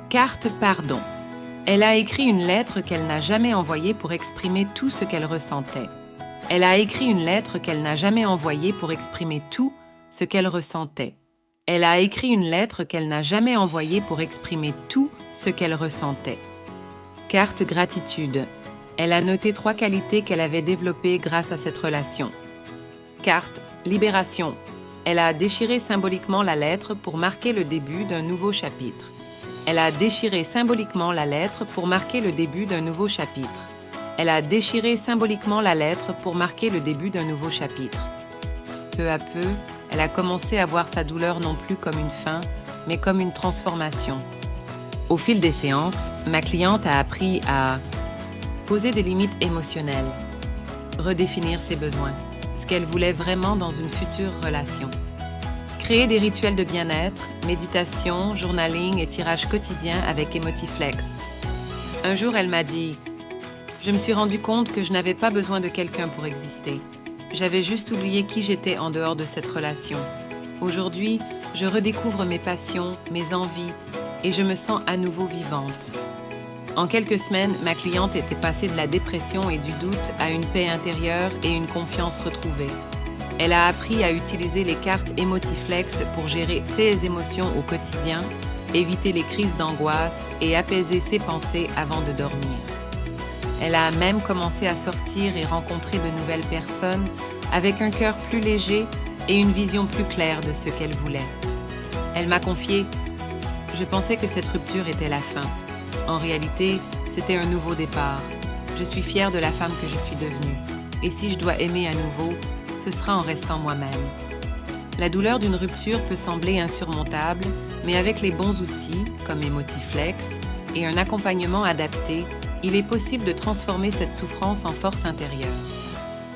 Carte pardon. Elle a écrit une lettre qu'elle n'a jamais envoyée pour exprimer tout ce qu'elle ressentait. Elle a écrit une lettre qu'elle n'a jamais envoyée pour exprimer tout ce qu'elle ressentait. Elle a écrit une lettre qu'elle n'a jamais envoyée pour exprimer tout ce qu'elle ressentait. Carte gratitude. Elle a noté 3 qualités qu'elle avait développées grâce à cette relation. Carte libération. Elle a déchiré symboliquement la lettre pour marquer le début d'un nouveau chapitre. Elle a déchiré symboliquement la lettre pour marquer le début d'un nouveau chapitre. Elle a déchiré symboliquement la lettre pour marquer le début d'un nouveau chapitre. Peu à peu, elle a commencé à voir sa douleur non plus comme une fin, mais comme une transformation. Au fil des séances, ma cliente a appris à poser des limites émotionnelles, redéfinir ses besoins, ce qu'elle voulait vraiment dans une future relation, créer des rituels de bien-être, méditation, journaling et tirage quotidien avec Emotiflex. Un jour, elle m'a dit « Je me suis rendu compte que je n'avais pas besoin de quelqu'un pour exister. J'avais juste oublié qui j'étais en dehors de cette relation. Aujourd'hui, je redécouvre mes passions, mes envies, et je me sens à nouveau vivante. » En quelques semaines, ma cliente était passée de la dépression et du doute à une paix intérieure et une confiance retrouvée. Elle a appris à utiliser les cartes Emotiflex pour gérer ses émotions au quotidien, éviter les crises d'angoisse et apaiser ses pensées avant de dormir. Elle a même commencé à sortir et rencontrer de nouvelles personnes avec un cœur plus léger et une vision plus claire de ce qu'elle voulait. Elle m'a confié « Je pensais que cette rupture était la fin. En réalité, c'était un nouveau départ. Je suis fière de la femme que je suis devenue. Et si je dois aimer à nouveau, ce sera en restant moi-même. » La douleur d'une rupture peut sembler insurmontable, mais avec les bons outils, comme Emotiflex, et un accompagnement adapté, il est possible de transformer cette souffrance en force intérieure.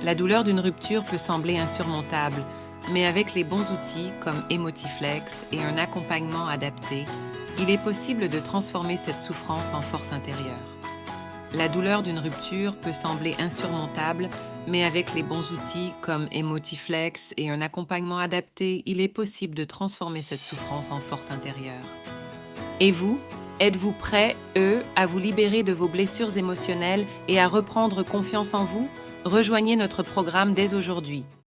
La douleur d'une rupture peut sembler insurmontable, mais avec les bons outils, comme Emotiflex, et un accompagnement adapté, il est possible de transformer cette souffrance en force intérieure. La douleur d'une rupture peut sembler insurmontable, mais avec les bons outils comme Emotiflex et un accompagnement adapté, il est possible de transformer cette souffrance en force intérieure. Et vous, êtes-vous prêt, à vous libérer de vos blessures émotionnelles et à reprendre confiance en vous? Rejoignez notre programme dès aujourd'hui.